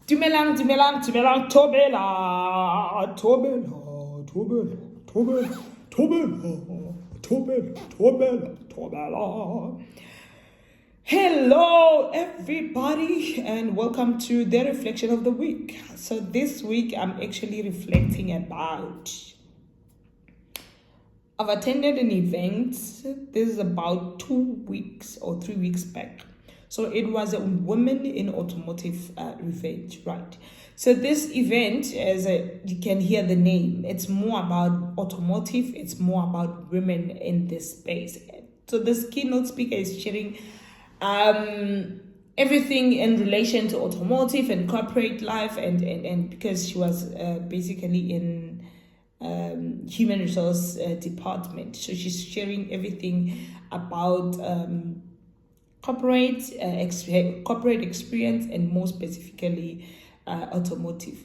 Dumelang, Thobelaaaa, Thobelaaaa. Hello, everybody, and welcome to the reflection of the week. So this week, I'm actually reflecting about. I've attended an event. This is about 2 weeks or 3 weeks back. So it was a women in automotive event, right? So this event, you can hear the name, it's more about automotive. It's more about women in this space. So this keynote speaker is sharing everything in relation to automotive and corporate life, and because she was basically in human resource department, so she's sharing everything about corporate experience, and more specifically automotive.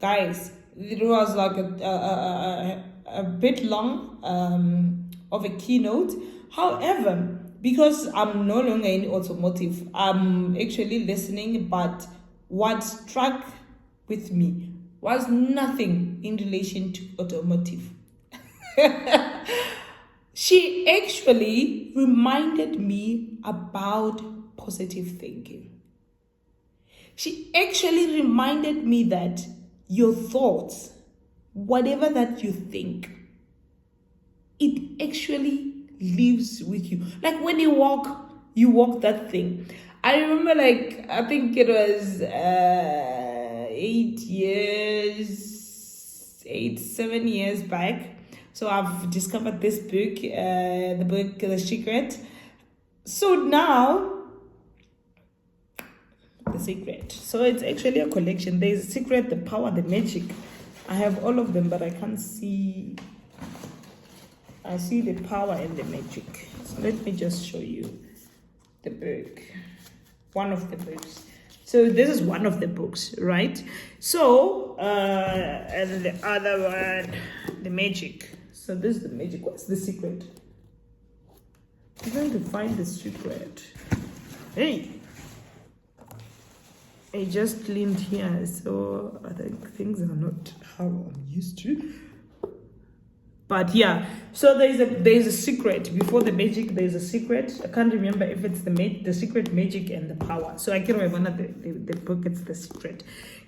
Guys, it was like a bit long of a keynote. However, because I'm no longer in automotive, I'm actually listening, but what struck with me was nothing in relation to automotive. She actually reminded me about positive thinking. She actually reminded me that your thoughts, whatever that you think, it actually lives with you. Like when you walk that thing. I remember, I think it was 7 years back. So I've discovered this book, the book The Secret. So now, The Secret. So it's actually a collection. There's Secret, The Power, The Magic. I have all of them, but I can't see. I see The Power and The Magic. So let me just show you the book. One of the books. So this is one of the books, right? So, and the other one, The Magic. So this is The Magic. What's The Secret? I'm trying to find The Secret. Hey! I just cleaned here, so I think things are not how I'm used to. But yeah, so there's a secret. Before The Magic, there's a secret. I can't remember if it's the Secret, Magic, and The Power. So I can remember the book, it's The Secret.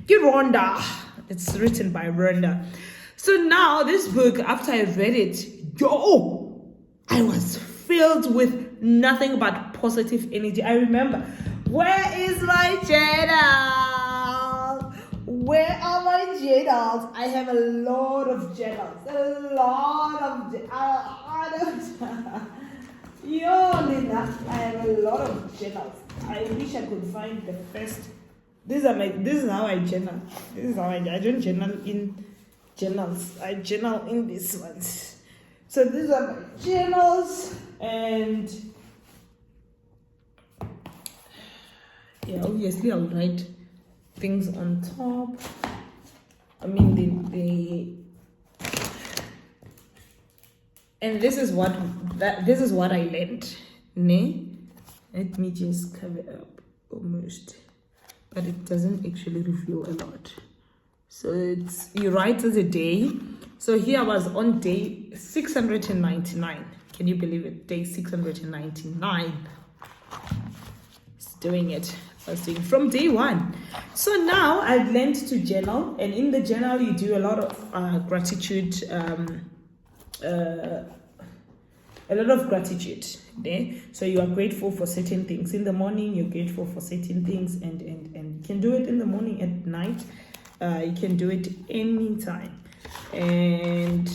Rhonda. It's written by Rhonda. So now this book, after I read it, I was filled with nothing but positive energy. I remember, where is my journal? Where are my journals? I have a lot of journals. Yo, Linda, I have a lot of journals. I wish I could find the first. This is how I journal. This is how I don't journal in journals. I journal in these ones. So these are my journals, and yeah, obviously I'll write things on top. I mean, and this is what I learned. Let me just cover up almost, but it doesn't actually reveal a lot. So you write as a day. So here I was on day 699. Can you believe it? Day 699. It's doing it. I was doing from day one. So now I've learned to journal, and in the journal you do a lot of gratitude. A lot of gratitude there. So you are grateful for certain things. In the morning, you're grateful for certain things, and you can do it in the morning, at night. You can do it anytime. And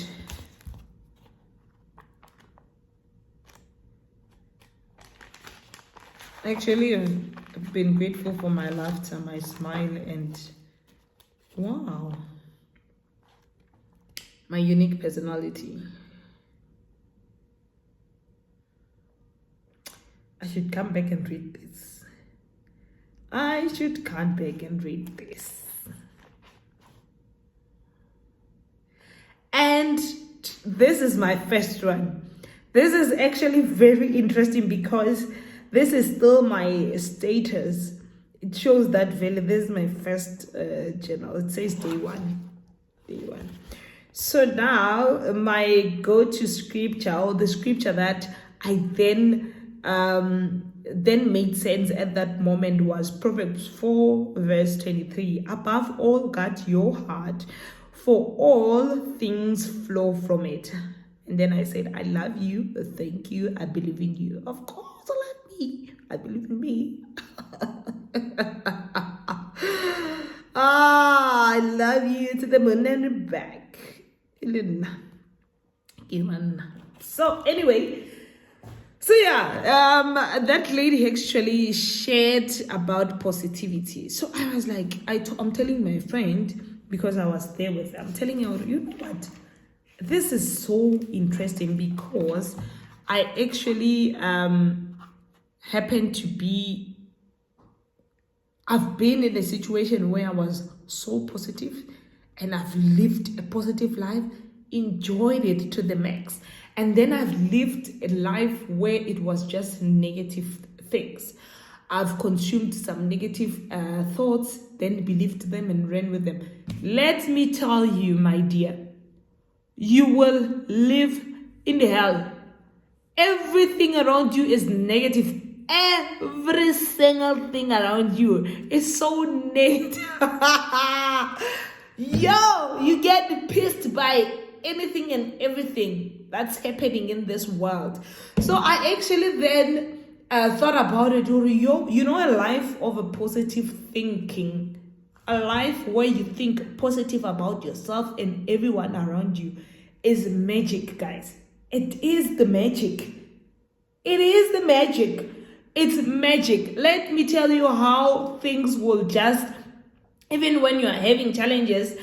actually, I've been grateful for my laughter, my smile, and wow, my unique personality. I should come back and read this. And this is my first one. This is actually very interesting because this is still my status it shows that value. This is my first journal. It says day one. So now my go-to scripture, or the scripture that I then made sense at that moment, was Proverbs 4 verse 23. Above all, guard your heart, for all things flow from it. And then I said, I love you, thank you, I believe in you. Of course, I love me, I believe in me. I love you to the moon and back. So anyway, that lady actually shared about positivity. So I was like, I'm telling my friend, because I was there with her, I'm telling her, you know what? This is so interesting, because I actually happened to be, I've been in a situation where I was so positive, and I've lived a positive life, enjoyed it to the max. And then I've lived a life where it was just negative things. I've consumed some negative thoughts, then believed them and ran with them. Let me tell you, my dear, you will live in hell. Everything around you is negative. Every single thing around you is so negative. Yo, you get pissed by anything and everything that's happening in this world. So I actually then thought about it. You know, a life of a positive thinking, a life where you think positive about yourself and everyone around you, is magic, guys. It is the magic. It is the magic. It's magic. Let me tell you how things will just, even when you are having challenges,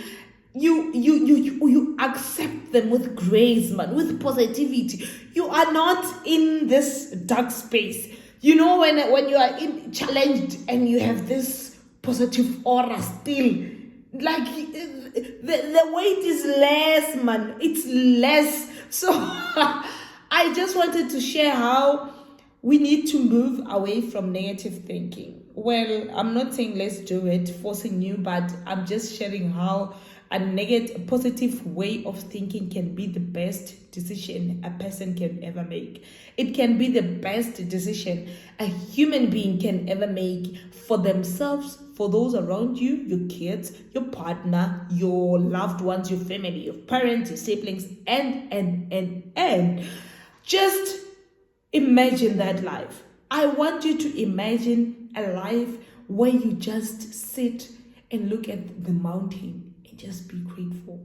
you accept them with grace, man, with positivity. You are not in this dark space. You know, when you are challenged and you have this positive aura still, like the weight is less, man. It's less. So I just wanted to share how we need to move away from negative thinking. Well, I'm not saying let's do it, forcing you, but I'm just sharing how a positive way of thinking can be the best decision a person can ever make. It can be the best decision a human being can ever make for themselves, for those around you, your kids, your partner, your loved ones, your family, your parents, your siblings, and just imagine that life. I want you to imagine a life where you just sit and look at the mountain and just be grateful,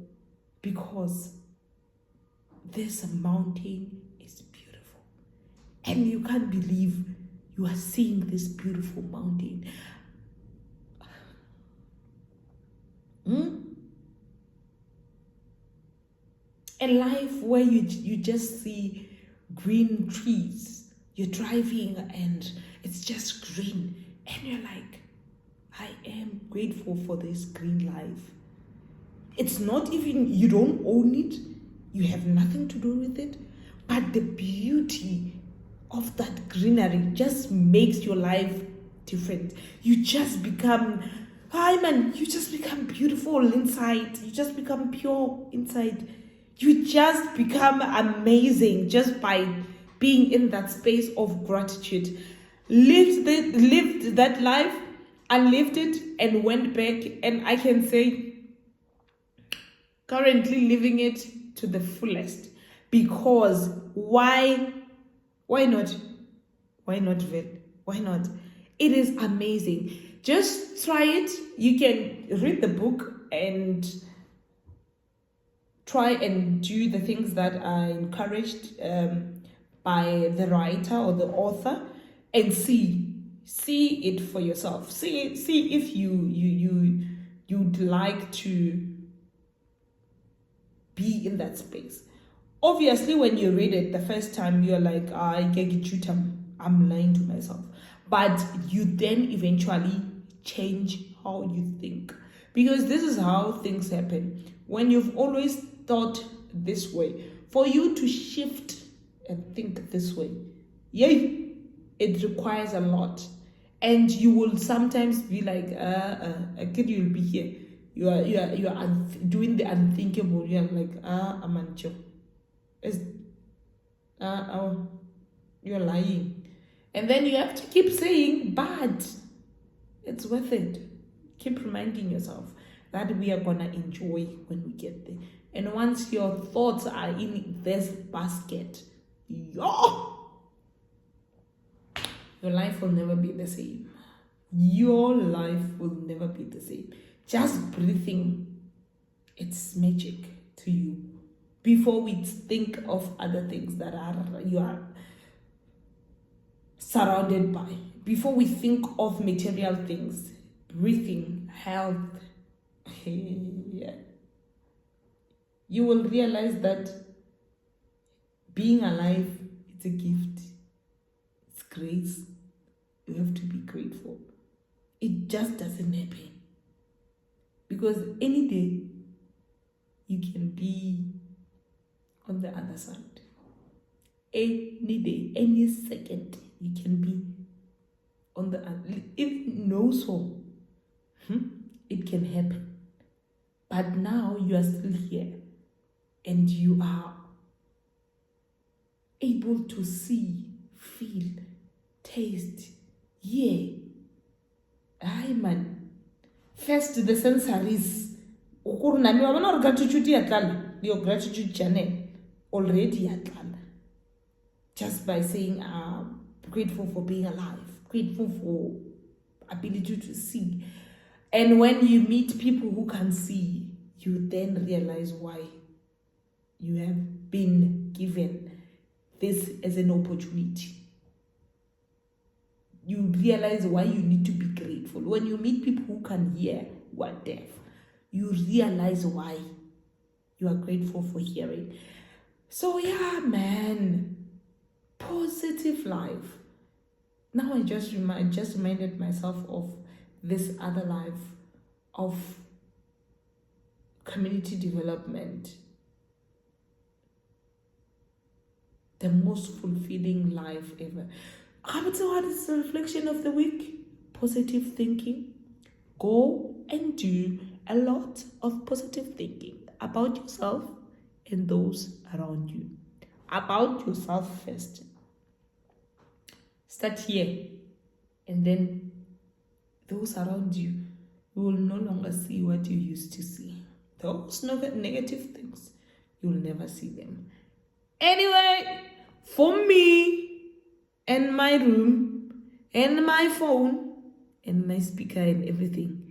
because this mountain is beautiful and you can't believe you are seeing this beautiful mountain. A life where you just see green trees. You're driving and it's just green, and you're like, I am grateful for this green life. It's not even, you don't own it, you have nothing to do with it, but the beauty of that greenery just makes your life different. You just become, you just become beautiful inside. You just become pure inside. You just become amazing just by being in that space of gratitude. Lived that life and lived it and went back, and I can say currently living it to the fullest. Because why not? Why not, Vel? Why not? It is amazing. Just try it. You can read the book and try and do the things that are encouraged by the writer or the author, and see it for yourself. See if you'd like to be in that space. Obviously, when you read it the first time, you're like, I'm lying to myself. But you then eventually change how you think, because this is how things happen. When you've always thought this way, for you to shift and think this way, yay, it requires a lot. And you will sometimes be like, kid, you'll be here. You are doing the unthinkable. You're like, I'm ancho. Oh, you're lying. And then you have to keep saying, but it's worth it. Keep reminding yourself that we are gonna enjoy when we get there. And once your thoughts are in this basket, your life will never be the same. Your life will never be the same. Just breathing, it's magic to you. Before we think of other things that you are surrounded by, before we think of material things, breathing, health, yeah, you will realize that being alive, it's a gift. It's grace. You have to be grateful. It just doesn't happen. Because any day, you can be on the other side. Any day, any second, you can be on the other. Even no so, it can happen. But now you are still here, and you are able to see, feel, taste, hear. Hi man. First the sensories. Your gratitude channel already atlan. Just by saying grateful for being alive, grateful for ability to see. And when you meet people who can see, you then realize why you have been given this as an opportunity. You realize why you need to be grateful. When you meet people who can hear, who are deaf, you realize why you are grateful for hearing. So yeah, man, positive life. Now I just reminded myself of this other life of community development. The most fulfilling life ever. What is the reflection of the week? Positive thinking. Go and do a lot of positive thinking about yourself and those around you. About yourself first. Start here, and then those around you, you will no longer see what you used to see. Those negative things, you will never see them. Anyway, for me, and my room, and my phone, and my speaker, and everything,